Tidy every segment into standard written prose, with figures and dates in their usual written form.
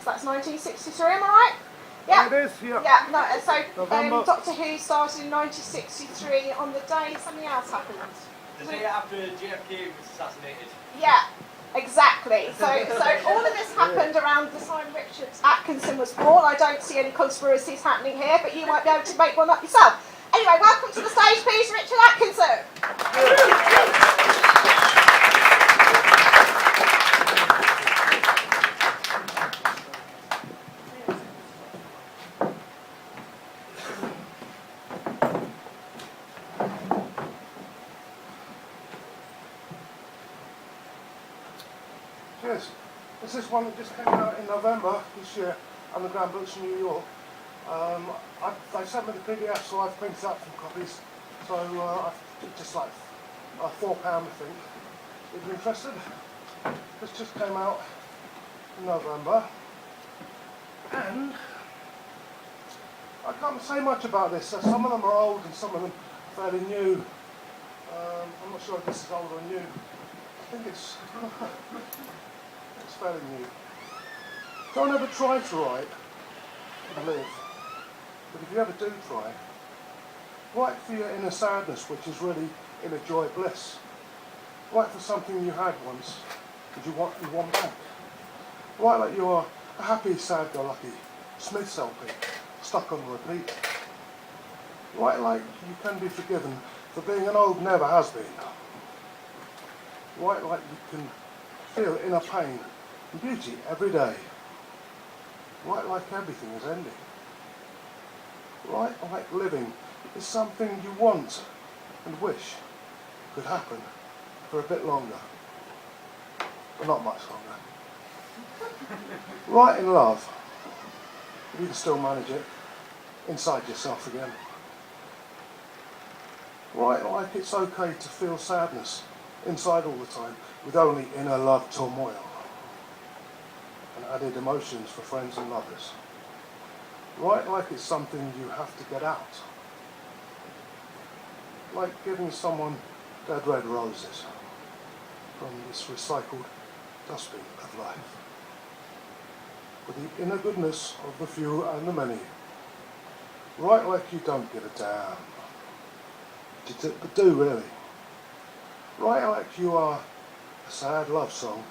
that's 1963, am I right? Yeah. It is, yeah. Yeah, no, so November. Doctor Who started in 1963 on the day something else happened. The day after JFK was assassinated. Yeah, exactly. So all of this happened around the time Richard Atkinson was born. I don't see any conspiracies happening here, but you might be able to make one up yourself. Anyway, welcome to the stage, please, Richard Atkinson. Cheers. This is one that just came out in November this year, Underground Books in New York. They sent me the PDF, so I've printed out some copies. So I've just like £4, I think. If you're interested, this just came out in November, and I can't say much about this. Some of them are old and some of them fairly new. I'm not sure if this is old or new. I think it's fairly new. Don't ever try to write and live, but if you ever do try, write for your inner sadness, which is really inner joy, bliss. Write for something you had once and you want back. Write like you're a happy, sad-go-lucky Smiths LP stuck on repeat. Write like you can be forgiven for being an old never has been. Write like you can feel inner pain and beauty every day. Write like everything is ending. Write like living is something you want and wish could happen for a bit longer, but not much longer. Write in love, you can still manage it inside yourself again. Write like it's okay to feel sadness inside all the time, with only inner love turmoil and added emotions for friends and lovers. Write like it's something you have to get out, like giving someone dead red roses from this recycled dustbin of life. With the inner goodness of the few and the many. Write like you don't give a damn, but do really. Write like you are a sad love song,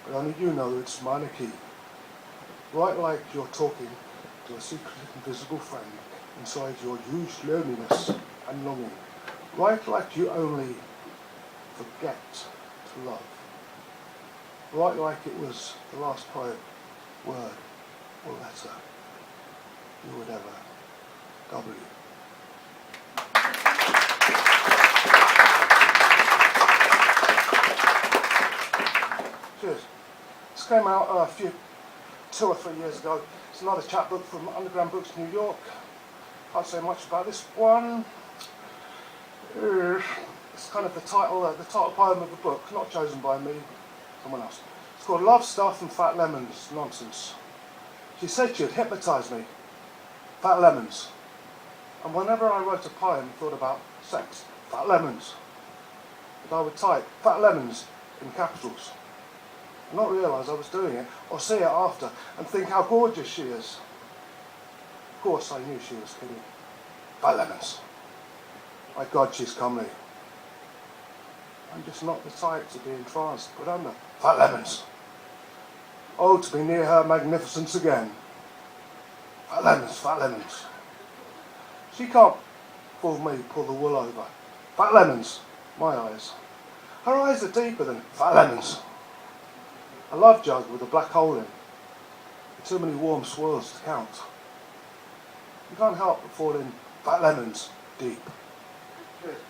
but only you know it's minor key. Write like you're talking to a secret invisible friend inside your huge loneliness and longing. Write like you only forget to love. Write like it was the last poem, word or letter you would ever W. Cheers. This came out 2 or 3 years ago. It's another chapbook from Underground Books New York. Can't say much about this one. It's kind of the title poem of the book, not chosen by me, someone else. It's called Love, Stuff and Fat Lemons, Nonsense. She said she'd hypnotise me. Fat lemons. And whenever I wrote a poem and thought about sex, fat lemons. But I would type fat lemons in capitals. And not realise I was doing it, or see it after, and think how gorgeous she is. Of course I knew she was kidding. Fat lemons. My God, she's comely. I'm just not the type to be entranced, but under fat lemons. Oh, to be near her magnificence again. Fat lemons, fat lemons. She can't fool me, pull the wool over. Fat lemons, my eyes. Her eyes are deeper than fat lemons. A love jug with a black hole in. Too many warm swirls to count. You can't help but fall in fat lemons deep. Cheers.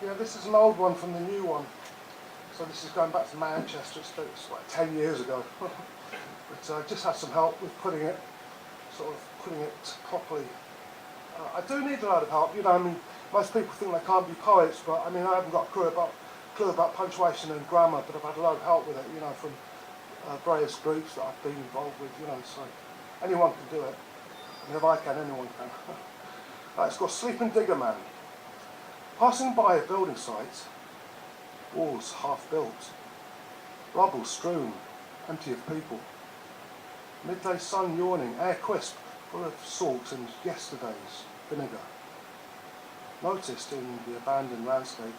Yeah, this is an old one from the new one. So this is going back to Manchester. It's like 10 years ago. But I just had some help with putting it properly. I do need a lot of help. You know, I mean, most people think they can't be poets, but I mean, I haven't got a clue about punctuation and grammar, but I've had a lot of help with it, you know, from various groups that I've been involved with, you know, so anyone can do it. And if I can, anyone can. It's called Sleeping Digger Man. Passing by a building site, walls half built, rubble strewn, empty of people. Midday sun yawning, air crisp, full of salt and yesterday's vinegar. Noticed in the abandoned landscape,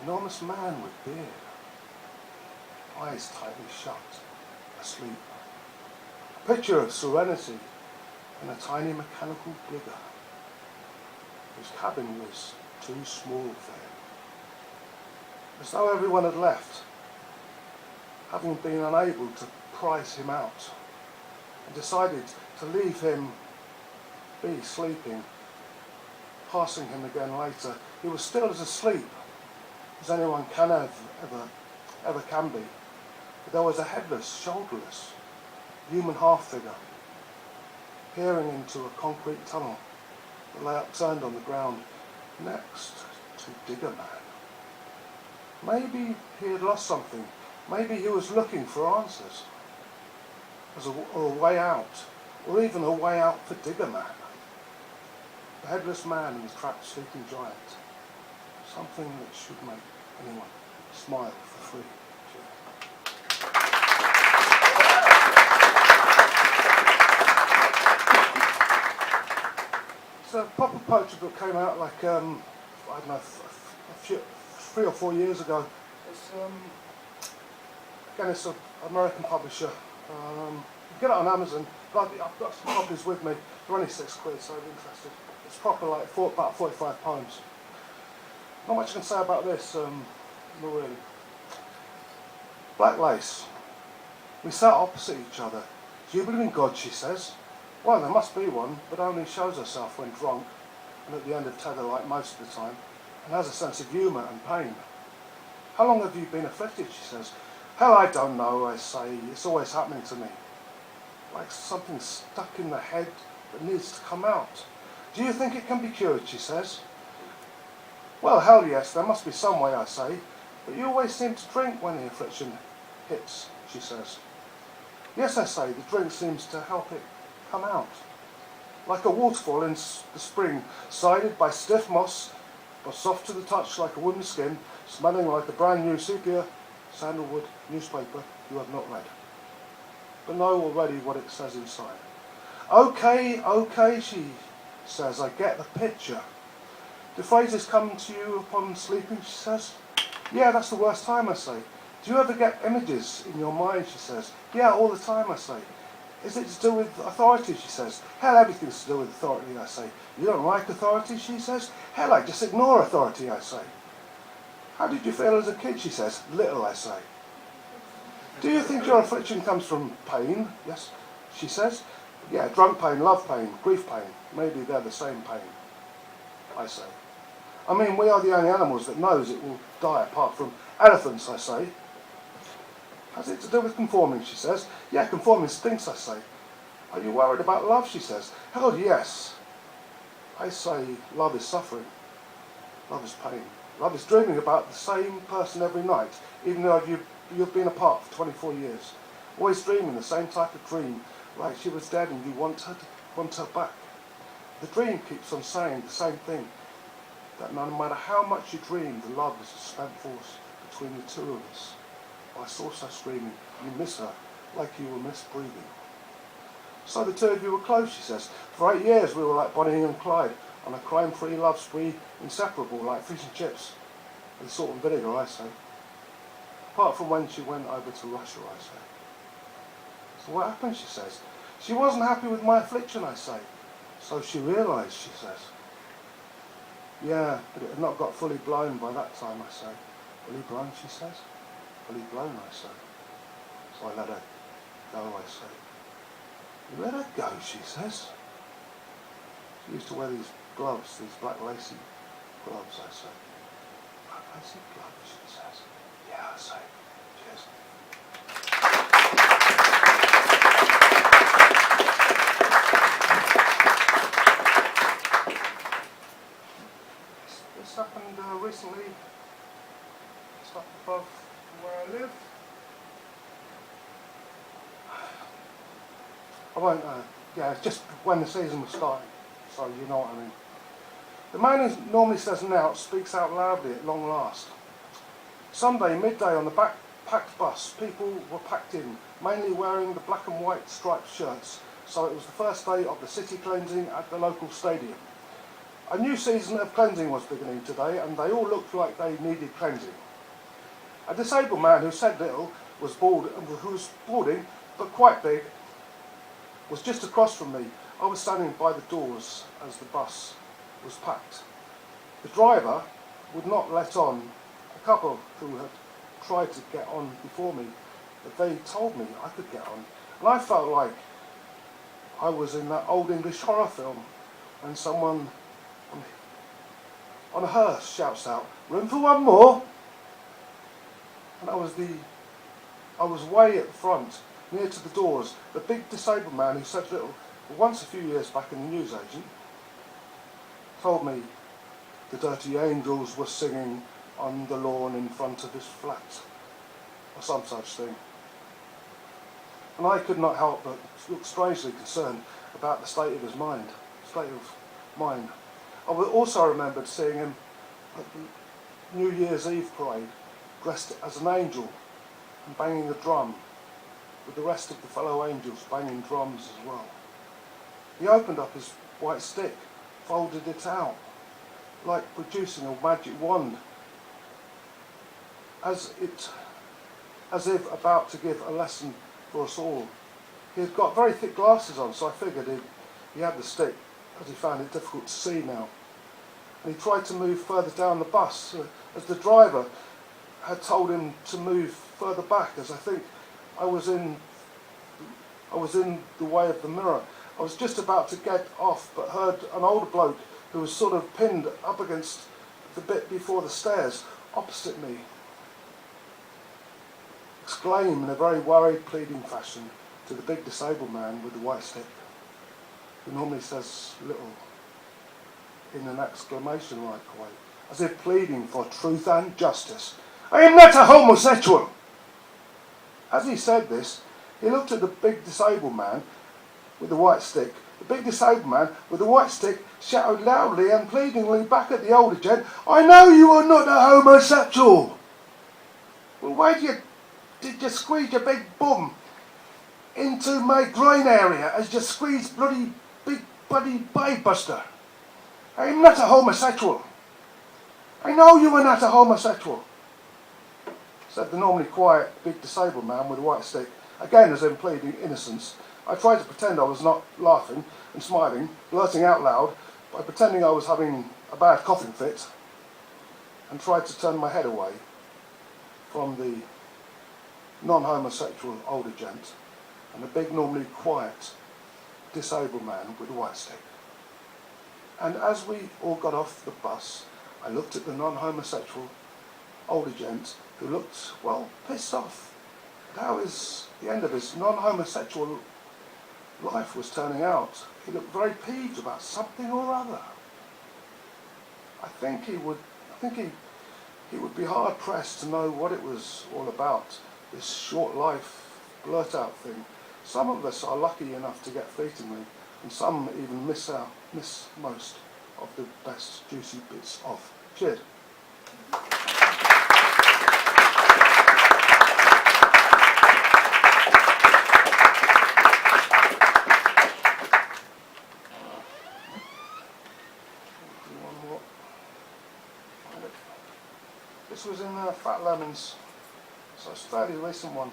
enormous man with beard, eyes tightly shut, asleep. A picture of serenity in a tiny mechanical digger, whose cabin was too small for him. As though everyone had left, having been unable to prize him out, and decided to leave him be sleeping, passing him again later. He was still as asleep as anyone can ever can be. But there was a headless, shoulderless, human half-figure peering into a concrete tunnel that lay upturned on the ground next to Digger Man. Maybe he had lost something. Maybe he was looking for answers, or a way out, or even a way out for Digger Man. The headless man and the trapped sleeping giant. Something that should make anyone smile for free. It's a proper poetry book, came out like, I don't know, 3 or 4 years ago. It's, again, it's an American publisher. You can get it on Amazon, but I've got some copies with me. They're only £6, so I'm interested. It's proper, like, about 45 poems. Not much I can say about this, not really. Black lace. We sat opposite each other. Do you believe in God, she says. Well, there must be one, but only shows herself when drunk, and at the end of tether like most of the time, and has a sense of humour and pain. How long have you been afflicted, she says. Hell, I don't know, I say. It's always happening to me. Like something stuck in the head that needs to come out. Do you think it can be cured, she says. Well, hell yes, there must be some way, I say. But you always seem to drink when the affliction hits, she says. Yes, I say, the drink seems to help it come out. Like a waterfall in the spring, sided by stiff moss, but soft to the touch like a wooden skin, smelling like a brand new sepia sandalwood newspaper you have not read, but know already what it says inside. Okay, she says, I get the picture. Do phrases come to you upon sleeping, she says. Yeah, that's the worst time, I say. Do you ever get images in your mind, she says. Yeah, all the time, I say. Is it to do with authority, she says. Hell, everything's to do with authority, I say. You don't like authority, she says. Hell, I just ignore authority, I say. How did you feel as a kid, she says. Little, I say. Do you think your affliction comes from pain? Yes, she says. Yeah, drunk pain, love pain, grief pain. Maybe they're the same pain, I say. I mean, we are the only animals that knows it will die apart from elephants, I say. Has it to do with conforming, she says. Yeah, conforming stinks, I say. Are you worried about love, she says. Hell yes. I say love is suffering. Love is pain. Love is dreaming about the same person every night, even though you've been apart for 24 years. Always dreaming the same type of dream, like she was dead and you want her back. The dream keeps on saying the same thing, that no matter how much you dream, the love is a spent force between the two of us. Whilst also screaming, you miss her, like you will miss breathing. So the two of you were close, she says. For 8 years we were like Bonnie and Clyde, on a crime-free love spree, inseparable like fish and chips, with salt and vinegar, I say. Apart from when she went over to Russia, I say. So what happened, she says. She wasn't happy with my affliction, I say. So she realised, she says. Yeah, but it had not got fully blown by that time, I say. Fully blown, she says. Fully blown, I say. So I let her go, I say. You let her go, she says. She used to wear these gloves, these black lacy gloves, I say. Black lacy gloves, she says. Yeah, I say. Cheers. This happened recently, just up above where I live. I won't, yeah, it's just when the season was starting, so you know what I mean. The man who normally says an out speaks out loudly at long last. Sunday midday on the packed bus, people were packed in, mainly wearing the black and white striped shirts, so it was the first day of the city cleansing at the local stadium. A new season of cleansing was beginning today, and they all looked like they needed cleansing. A disabled man who said little who was boarding, but quite big, was just across from me. I was standing by the doors as the bus was packed. The driver would not let on a couple who had tried to get on before me, but they told me I could get on. And I felt like I was in that old English horror film when someone on a hearse shouts out, "Room for one more?" And I was way at the front, near to the doors. The big disabled man who said little, once a few years back in the newsagent, told me the dirty angels were singing on the lawn in front of his flat, or some such thing. And I could not help but look strangely concerned about the state of his mind. I also remembered seeing him at the New Year's Eve parade, dressed as an angel and banging a drum, with the rest of the fellow angels banging drums as well. He opened up his white stick, folded it out, like producing a magic wand, as if about to give a lesson for us all. He had got very thick glasses on, so I figured he had the stick, as he found it difficult to see now. And he tried to move further down the bus, as the driver had told him to move further back, as I think I was in the way of the mirror. I was just about to get off, but heard an older bloke who was sort of pinned up against the bit before the stairs, opposite me, exclaim in a very worried, pleading fashion to the big disabled man with the white stick, who normally says little, in an exclamation-like way, as if pleading for truth and justice. "I am not a homosexual!" As he said this, he looked at the big disabled man with the white stick. The big disabled man with the white stick shouted loudly and pleadingly back at the older gent, "I know you are not a homosexual!" "Well, why did you squeeze your big bum into my groin area as you squeeze bloody babe buster? I am not a homosexual. I know you are not a homosexual," said the normally quiet big disabled man with the white stick, again as in pleading innocence. I tried to pretend I was not laughing and smiling, blurting out loud by pretending I was having a bad coughing fit, and tried to turn my head away from the non-homosexual older gent and the big, normally quiet, disabled man with the white stick. And as we all got off the bus, I looked at the non-homosexual older gent who looked, well, pissed off at how the end of his non-homosexual life was turning out. He looked very peeved about something or other. I think he would be hard pressed to know what it was all about, this short life blurt out thing. Some of us are lucky enough to get fleetingly, and some even miss most of the best juicy bits off. Cheers. This was in Fat Lemons, so it's a fairly recent one.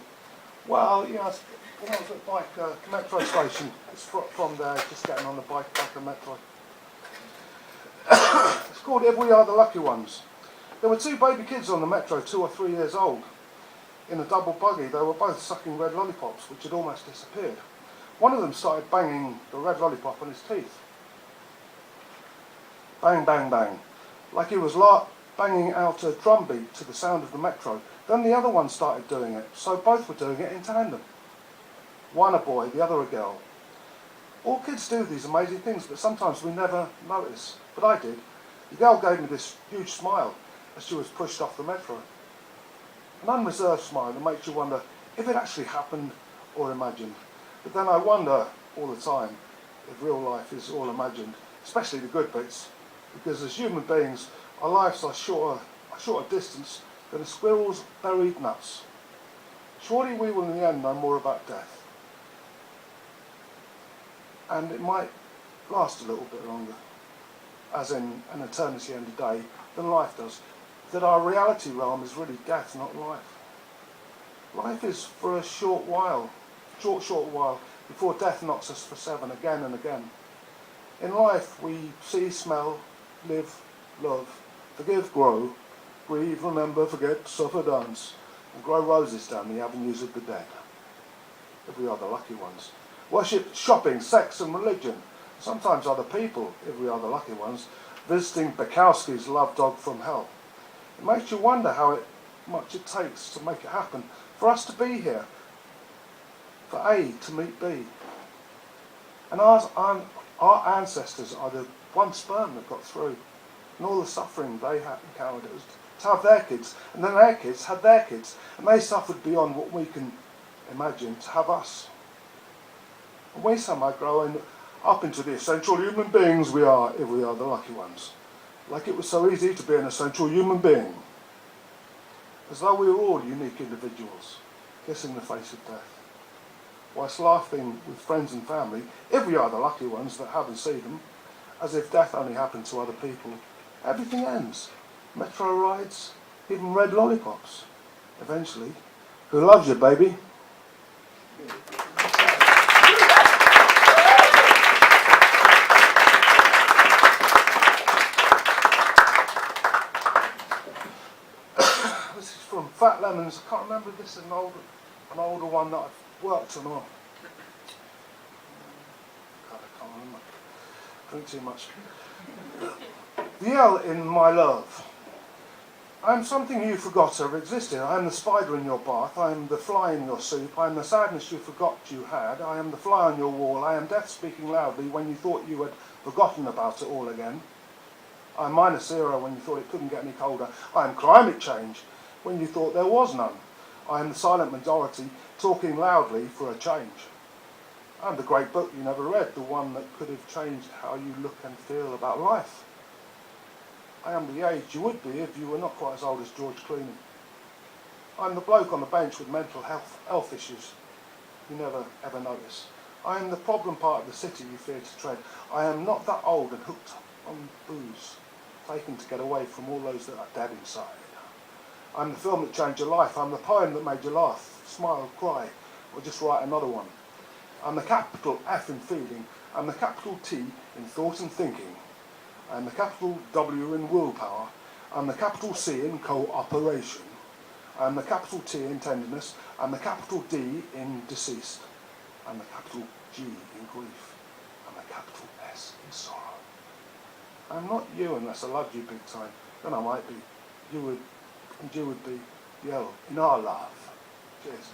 Well, when I was at the bike metro station, it's from there, just getting on the bike back of metro. It's called If We Are the Lucky Ones. There were two baby kids on the metro, 2 or 3 years old. In a double buggy, they were both sucking red lollipops, which had almost disappeared. One of them started banging the red lollipop on his teeth. Bang, bang, bang. Like he was banging out a drum beat to the sound of the metro. Then the other one started doing it, so both were doing it in tandem. One a boy, the other a girl. All kids do these amazing things, but sometimes we never notice. But I did. The girl gave me this huge smile as she was pushed off the metro. An unreserved smile that makes you wonder if it actually happened or imagined. But then I wonder all the time if real life is all imagined, especially the good bits, because as human beings, our lives are shorter distance that a squirrel's buried nuts. Surely we will in the end know more about death. And it might last a little bit longer, as in an eternity and a day, than life does. That our reality realm is really death, not life. Life is for a short while, short while, before death knocks us for seven again and again. In life we see, smell, live, love, forgive, grow, grieve, remember, forget, suffer, dance, and grow roses down the avenues of the dead, if we are the lucky ones. Worship, shopping, sex and religion, sometimes other people, if we are the lucky ones, visiting Bukowski's love dog from hell. It makes you wonder how much it takes to make it happen, for us to be here, for A to meet B. And our ancestors are the one sperm that got through, and all the suffering they had encountered to have their kids, and then their kids had their kids, and they suffered beyond what we can imagine to have us. And we somehow grow up into the essential human beings we are, if we are the lucky ones. Like it was so easy to be an essential human being. As though we were all unique individuals, kissing the face of death. Whilst laughing with friends and family, if we are the lucky ones that haven't seen them, as if death only happened to other people. Everything ends. Metro rides, even red lollipops. Eventually. Who loves you, baby? This is from Fat Lemons. I can't remember if this is an older one that I've worked on. God, I can't remember. Drink too much. The L in my love. I am something you forgot ever existed. I am the spider in your bath. I am the fly in your soup. I am the sadness you forgot you had. I am the fly on your wall. I am death speaking loudly when you thought you had forgotten about it all again. I am -0 when you thought it couldn't get any colder. I am climate change when you thought there was none. I am the silent majority talking loudly for a change. I am the great book you never read, the one that could have changed how you look and feel about life. I am the age you would be if you were not quite as old as George Clooney. I am the bloke on the bench with mental health issues you never ever notice. I am the problem part of the city you fear to tread. I am not that old and hooked on booze, taken to get away from all those that are dead inside. I'm the film that changed your life. I'm the poem that made you laugh, smile, cry, or just write another one. I'm the capital F in feeling. I'm the capital T in thought and thinking. I'm the capital W in willpower. I'm the capital C in cooperation. I'm the capital T in tenderness. I'm the capital D in deceased. I'm the capital G in grief. I'm the capital S in sorrow. I'm not you unless I loved you big time. Then I might be. You would be the L in our love. Cheers.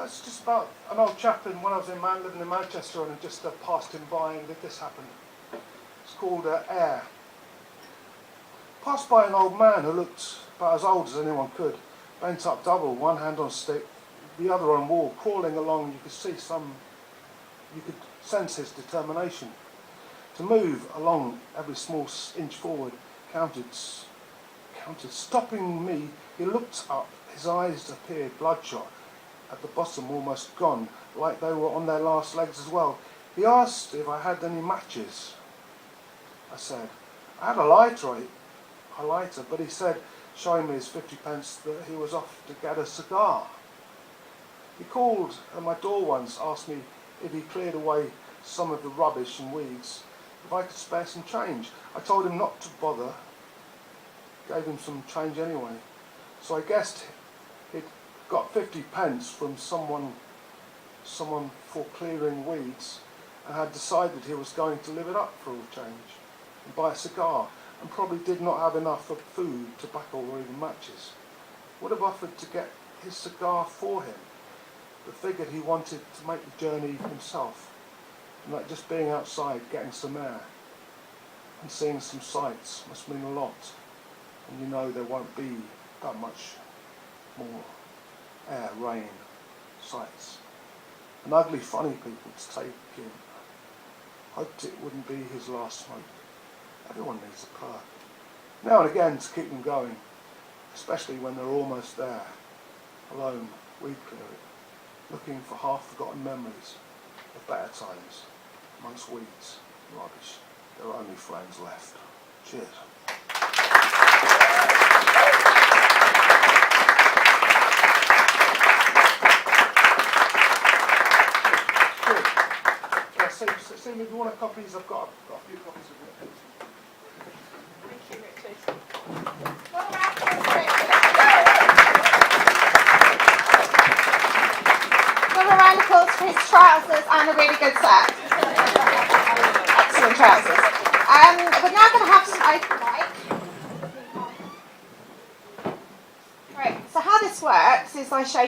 It's just about an old chap when I was living in Manchester, and I just passed him by and this happened. It's called Air. Passed by an old man who looked about as old as anyone could, bent up double, one hand on stick, the other on wall, crawling along. You could sense his determination to move along. Every small inch forward counted. Stopping me, he looked up. His eyes appeared bloodshot, at the bottom almost gone, like they were on their last legs as well. He asked if I had any matches. I said, I had a lighter, but he said, showing me his 50p, that he was off to get a cigar. He called at my door once, asked me if he cleared away some of the rubbish and weeds, if I could spare some change. I told him not to bother, gave him some change anyway. So I guessed he'd got 50p from someone for clearing weeds, and had decided he was going to live it up for a change and buy a cigar, and probably did not have enough for food, tobacco or even matches. Would have offered to get his cigar for him, but figured he wanted to make the journey himself, and that just being outside, getting some air and seeing some sights must mean a lot, and you know there won't be that much more air, rain, sights and ugly, funny people to take in. Hoped it wouldn't be his last smoke. Everyone needs a perk. Now and again to keep them going, especially when they're almost there. Alone, weed clear it, looking for half-forgotten memories of better times, amongst weeds and rubbish. There are only flames left. Cheers. See if you want a copies, I've got a few copies of it. Thank you, Richard. Well, a round of applause for his trousers and a really good set. Excellent trousers. We're now going to have some open mic. Right, so how this works is I show